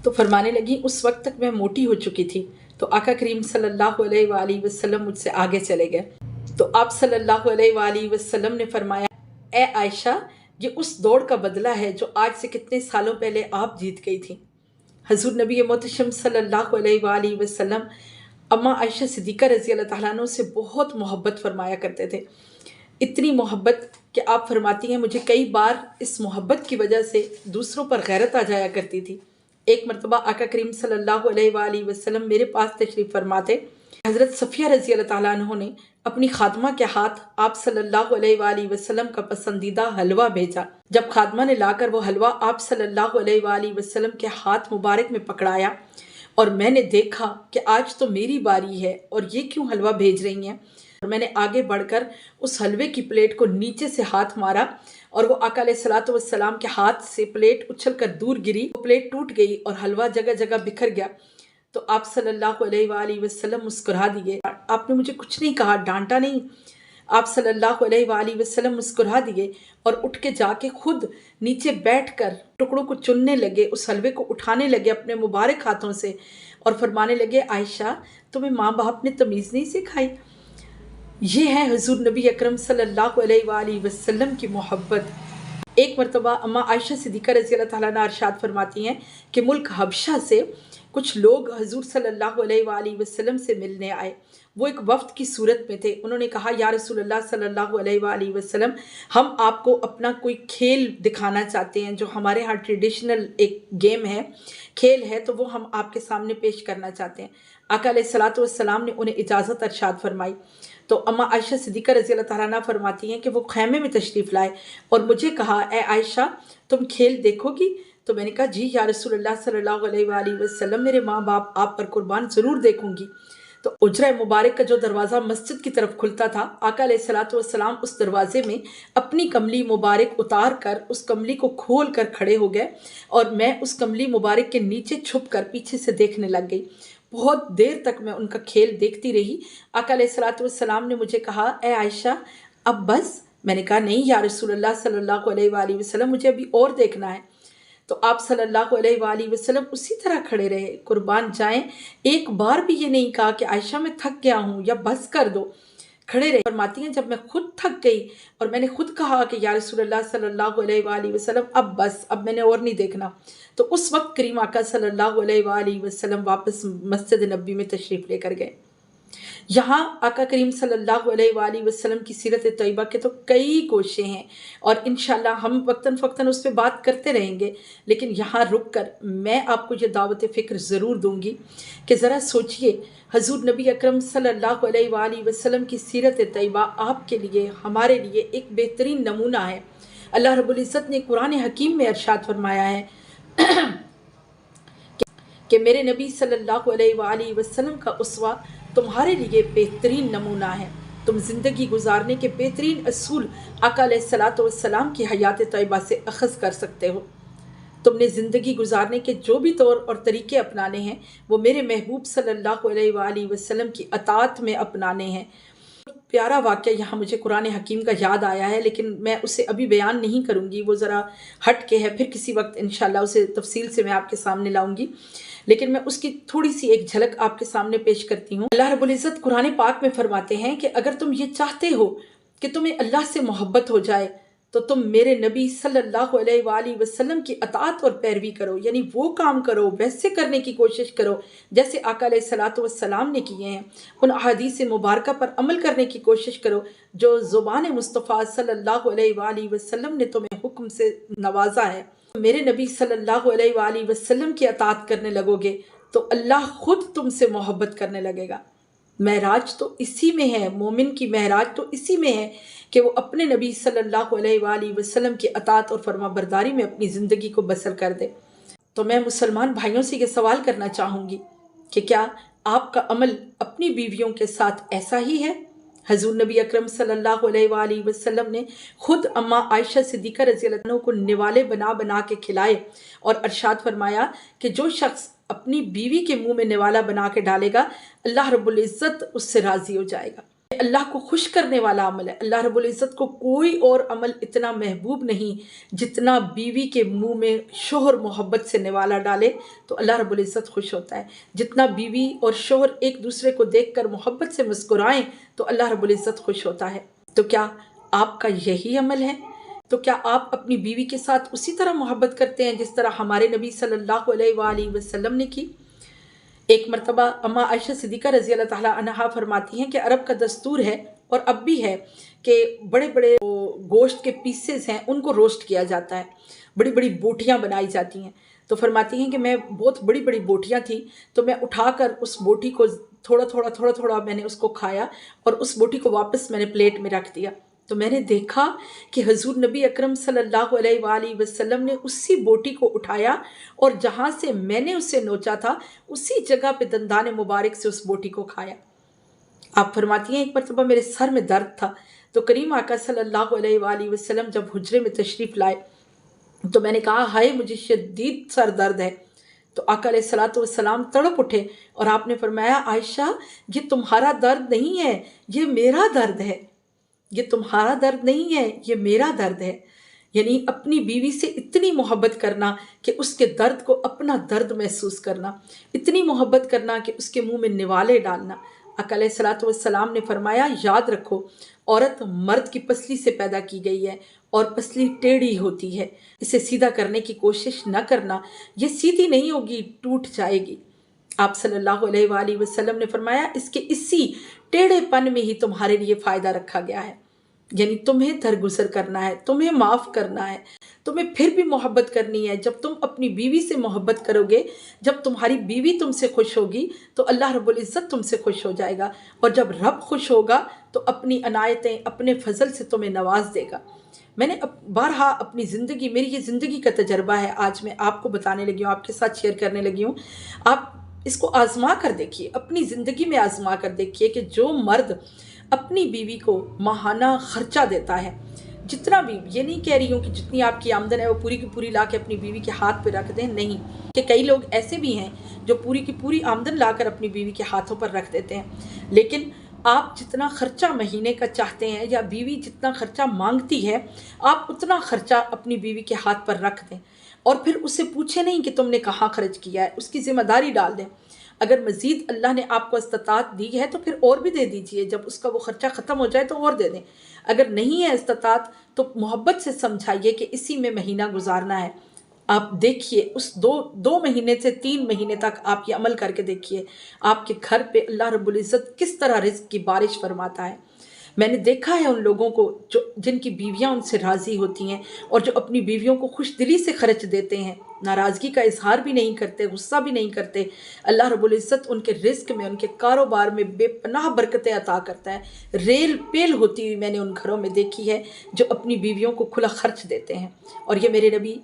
तो फरमाने लगी उस वक्त तक मैं मोटी हो चुकी थी। तो आका करीम सल्लल्लाहु अलैहि वसल्लम मुझसे आगे चले गए। तो आप सल्लल्लाहु अलैहि वसल्लम ने फरमाया, ए आयशा, ये उस दौड़ का बदला है जो आज से कितने सालों पहले आप जीत गई थी। हजूर नबी मोहतरम सल्लल्लाहु अलैहि वसल्लम अम्मा आयशा सिद्दीक़ा रज़ी अल्लाह तआला अन्हा से बहुत मोहब्बत फरमाया करते थे। इतनी मोहब्बत कि आप फरमाती हैं मुझे कई बार इस मोहब्बत की वजह से दूसरों पर गैरत आ जाया करती थी। एक मरतबा आका करीम सल्लल्लाहु अलैहि वसल्लम मेरे पास तशरीफ़ फरमाते। हज़रत सफ़िया रज़ी अल्लाह तआला अन्हा ने अपनी खादमा के हाथ आप सल्लल्लाहु अलैहि वसल्लम का पसंदीदा हलवा भेजा। जब खादमा ने लाकर वो हलवा आप सल्लल्लाहु अलैहि वसल्लम के हाथ मुबारक में पकड़ाया और मैंने देखा कि आज तो मेरी बारी है और ये क्यों हलवा भेज रही हैं, और मैंने आगे बढ़कर उस हलवे की प्लेट को नीचे से हाथ मारा और वो आका अलैहिस्सलातु वस्सलाम के हाथ से प्लेट उछलकर दूर गिरी। प्लेट टूट गई और हलवा जगह जगह बिखर गया। तो आप सल्लल्लाहु अलैहि वसल्लम मुस्कुरा दिए। आपने मुझे कुछ नहीं कहा, डांटा नहीं। आप सल्लल्लाहु अलैहि वसल्लम मुस्कुरा दिए और उठ के जाके खुद नीचे बैठकर टुकड़ों को चुनने लगे, उस हलवे को उठाने लगे अपने मुबारक हाथों से और फरमाने लगे, आयशा, तुम्हें माँ बाप ने तमीज़ नहीं सिखाई? ये है हुज़ूर नबी अकरम सल्लल्लाहु अलैहि वसल्लम की मोहब्बत। एक मरतबा अम्मा आयशा सिद्दीक़ा रज़ी अल्लाह तआला अन्हा इरशाद फरमाती हैं कि मुल्क हबशा से कुछ लोग हुज़ूर सल्लल्लाहु अलैहि वसल्लम से मिलने आए। वो एक वफ़्द की सूरत में थे। उन्होंने कहा, या रसूलल्लाह सल्लल्लाहु अलैहि वसल्लम, हम आपको अपना कोई खेल दिखाना चाहते हैं, जो हमारे यहाँ ट्रेडिशनल एक गेम है, खेल है, तो वो हम आपके सामने पेश करना चाहते हैं। आका अलैहिस्सलातु वस्सलाम ने उन्हें इजाज़त अरशाद फरमाई। तो अम्मा आयशा सिद्दीक़ा रज़ी अल्लाह तआला अन्हा फरमाती हैं कि वो खैमे में तशरीफ़ लाए और मुझे कहा, ए आयशा, तुम खेल देखोगी? तो मैंने कहा, जी या रसूलल्लाह सल्लल्लाहु अलैहि वसल्लम, मेरे माँ बाप आप पर कुर्बान ज़रूर देखूंगी। तो उजरा मुबारक का जो दरवाज़ा मस्जिद की तरफ खुलता था, आका अलैहिस्सलातु वस्सलाम उस दरवाज़े में अपनी कमली मुबारक उतार कर उस कमली को खोल कर खड़े हो गए और मैं उस कमली मुबारक के नीचे छुप कर पीछे से देखने लग गई। बहुत देर तक मैं उनका खेल देखती रही। आका अलैहिस्सलातु वस्सलाम ने मुझे कहा, ए आयशा, अब बस? मैंने कहा, नहीं या रसूलल्लाह सल्लल्लाहु अलैहि वसल्लम, मुझे अभी और देखना है। तो आप सल्लल्लाहु अलैहि वसल्लम उसी तरह खड़े रहे, कुर्बान जाएं, एक बार भी ये नहीं कहा कि आयशा मैं थक गया हूँ या बस कर दो। खड़े रहे। फरमाती हैं, जब मैं खुद थक गई और मैंने खुद कहा कि या रसूलल्लाह सल्लल्लाहु अलैहि वसल्लम, अब बस, अब मैंने और नहीं देखना, तो उस वक्त करीम आका सल्लल्लाहु अलैहि वसल्लम वापस मस्जिद नबी में तशरीफ़ लेकर गए। यहाँ आका करीम सल्लल्लाहु अलैहि वसल्लम की सीरत तैयबा के तो कई गोशे हैं और इंशाल्लाह हम वक्तन फ़क्तन उस पर बात करते रहेंगे, लेकिन यहाँ रुक कर मैं आपको ये दावत फ़िक्र ज़रूर दूँगी कि ज़रा सोचिए, हजूर नबी अकरम सल्लल्लाहु अलैहि वसल्लम की सीरत तैयबा आपके लिए, हमारे लिए एक बेहतरीन नमूना है। अल्लाह रब्बुल इज़्ज़त ने कुरान हकीम में इरशाद फरमाया है कि मेरे नबी सल्लल्लाहु अलैहि वसल्लम का उसवा तुम्हारे लिए बेहतरीन नमूना है। तुम ज़िंदगी गुजारने के बेहतरीन असूल आका अलैहिस्सलातु वस्सलाम की हयात तैयबा से अख़ज़ कर सकते हो। तुमने ज़िंदगी गुजारने के जो भी तौर और तरीके अपनाने हैं, वो मेरे महबूब सल्लल्लाहु अलैहि वसल्लम की अताअत में अपनाने हैं। प्यारा वाक़या यहाँ मुझे कुरान हकीम का याद आया है, लेकिन मैं उसे अभी बयान नहीं करूँगी, वो ज़रा हट के है, फिर किसी वक्त इंशाल्लाह उसे तफसील से मैं आपके सामने लाऊंगी, लेकिन मैं उसकी थोड़ी सी एक झलक आपके सामने पेश करती हूँ। अल्लाह रब्बुल इज़्ज़त कुरान पाक में फरमाते हैं कि अगर तुम ये चाहते हो कि तुम्हें अल्लाह से मोहब्बत हो जाए, तो तुम मेरे नबी सल्लल्लाहु अलैहि वसल्लम की अताअत और पैरवी करो, यानी वो काम करो, वैसे करने की कोशिश करो जैसे आका अलैहिस्सलातु वस्सलाम ने किए हैं। उन अहादीस मुबारका पर अमल करने की कोशिश करो जो ज़ुबान मुस्तफ़ा सल्लल्लाहु अलैहि वसल्लम ने तुम्हें हुक्म से नवाजा है। मेरे नबी सल्लल्लाहु अलैहि वसल्लम की अताअत करने लगोगे तो अल्लाह खुद तुमसे मोहब्बत करने लगेगा। महराज तो इसी में है, मोमिन की महराज तो इसी में है कि वो अपने नबी सल्लल्लाहु अलैहि वसल्लम की अताअत और फरमाबरदारी में अपनी ज़िंदगी को बसर कर दे। तो मैं मुसलमान भाइयों से ये सवाल करना चाहूँगी कि क्या आपका अमल अपनी बीवियों के साथ ऐसा ही है? हजूर नबी अकरम सल्लल्लाहु अलैहि वसल्लम ने खुद अम्मा आयशा सिद्दीक़ा रज़ी अल्लाह अन्हा को निवाले बना बना के खिलाए और अरशाद फरमाया कि जो शख्स अपनी बीवी के मुंह में निवाला बना के डालेगा, अल्लाह रब्बुल इज़्ज़त उससे राज़ी हो जाएगा। अल्लाह को खुश करने वाला अमल है। अल्लाह रब्बुल इज़्ज़त को कोई और अमल इतना महबूब नहीं जितना बीवी के मुंह में शोहर मोहब्बत से निवाला डाले तो अल्लाह रब्बुल इज़्ज़त खुश होता है। जितना बीवी और शोहर एक दूसरे को देखकर मोहब्बत से मुस्कुराएं तो अल्लाह रब्बुल इज़्ज़त खुश होता है। तो क्या आपका यही अमल है? तो क्या आप अपनी बीवी के साथ उसी तरह मोहब्बत करते हैं जिस तरह हमारे नबी सल्लल्लाहु अलैहि वसल्लम ने की? एक मरतबा अम्मा आयशा सिद्दीक़ा रज़ी अल्लाह ताला अन्हा फरमाती हैं कि अरब का दस्तूर है और अब भी है कि बड़े बड़े गोश्त के पीसेस हैं उनको रोस्ट किया जाता है, बड़ी बड़ी बोटियाँ बनाई जाती हैं। तो फरमाती हैं कि मैं बहुत बड़ी बड़ी बोटियाँ थी तो मैं उठाकर उस बोटी को थोड़ा थोड़ा मैंने उसको खाया और उस बोटी को वापस मैंने प्लेट में रख दिया। तो मैंने देखा कि हुज़ूर नबी अकरम सल्लल्लाहु अलैहि वसल्लम ने उसी बोटी को उठाया और जहाँ से मैंने उसे नोचा था उसी जगह पे दंदाने मुबारक से उस बोटी को खाया। आप फरमाती हैं एक मरतबा मेरे सर में दर्द था तो करीम आका सल्लल्लाहु अलैहि वसल्लम जब हुजरे में तशरीफ़ लाए तो मैंने कहा हाय मुझे शदीद सर दर्द है। तो आका अलैहिस्सलातु वस्सलाम तड़प उठे और आपने फरमाया आयशा ये तुम्हारा दर्द नहीं है, ये मेरा दर्द है। ये तुम्हारा दर्द नहीं है, ये मेरा दर्द है। यानी अपनी बीवी से इतनी मोहब्बत करना कि उसके दर्द को अपना दर्द महसूस करना, इतनी मोहब्बत करना कि उसके मुंह में निवाले डालना। आका अलैहिस्सलातु वस्सलाम ने फरमाया याद रखो औरत मर्द की पसली से पैदा की गई है और पसली टेढ़ी होती है, इसे सीधा करने की कोशिश न करना, ये सीधी नहीं होगी, टूट जाएगी। आप सल्लल्लाहु अलैहि वसल्लम ने फरमाया इसके इसी टेढ़ेपन में ही तुम्हारे लिए फ़ायदा रखा गया है। यानी तुम्हें दरगुजर करना है, तुम्हें माफ़ करना है, तुम्हें फिर भी मोहब्बत करनी है। जब तुम अपनी बीवी से मोहब्बत करोगे, जब तुम्हारी बीवी तुमसे खुश होगी तो अल्लाह रब्बुल इज़्ज़त तुमसे खुश हो जाएगा और जब रब खुश होगा तो अपनी अनायतें अपने फजल से तुम्हें नवाज देगा। मैंने बारहा अपनी ज़िंदगी, मेरी ये ज़िंदगी का तजर्बा है, आज मैं आपको बताने लगी हूँ, आपके साथ शेयर करने लगी हूँ। आप इसको आज़मा कर देखिए, अपनी ज़िंदगी में आज़मा कर देखिए कि जो मर्द अपनी बीवी को माहाना खर्चा देता है, जितना भी, ये नहीं कह रही हूँ कि जितनी आपकी आमदन है वो पूरी की पूरी ला के अपनी बीवी के हाथ पे रख दें, नहीं, कि कई लोग ऐसे भी हैं जो पूरी की पूरी आमदन लाकर अपनी बीवी के हाथों पर रख देते हैं। लेकिन आप जितना खर्चा महीने का चाहते हैं या बीवी जितना खर्चा मांगती है, आप उतना खर्चा अपनी बीवी के हाथ पर रख दें और फिर उससे पूछे नहीं कि तुमने कहाँ खर्च किया है, उसकी ज़िम्मेदारी डाल दें। अगर मज़ीद अल्लाह ने आपको इस्तिताअत दी है तो फिर और भी दे दीजिए, जब उसका वो खर्चा ख़त्म हो जाए तो और दे दें। अगर नहीं है इस्तिताअत तो मोहब्बत से समझाइए कि इसी में महीना गुजारना है। आप देखिए उस दो महीने से 3 महीने तक आप ये अमल करके देखिए, आपके घर पे अल्लाह रब्बुल इज़्ज़त किस तरह रिज़्क़ की बारिश फरमाता है। मैंने देखा है उन लोगों को जिनकी बीवियां उनसे राज़ी होती हैं और जो अपनी बीवियों को खुश दिली से खर्च देते हैं, नाराज़गी का इजहार भी नहीं करते, गुस्सा भी नहीं करते। अल्लाह रब्बुल इज़्ज़त उनके रिज़्क़ में, उनके कारोबार में बेपनाह बरकतें अता करता है। रेल पेल होती हुई मैंने उन घरों में देखी है जो अपनी बीवियों को खुला खर्च देते हैं। और ये मेरे नबी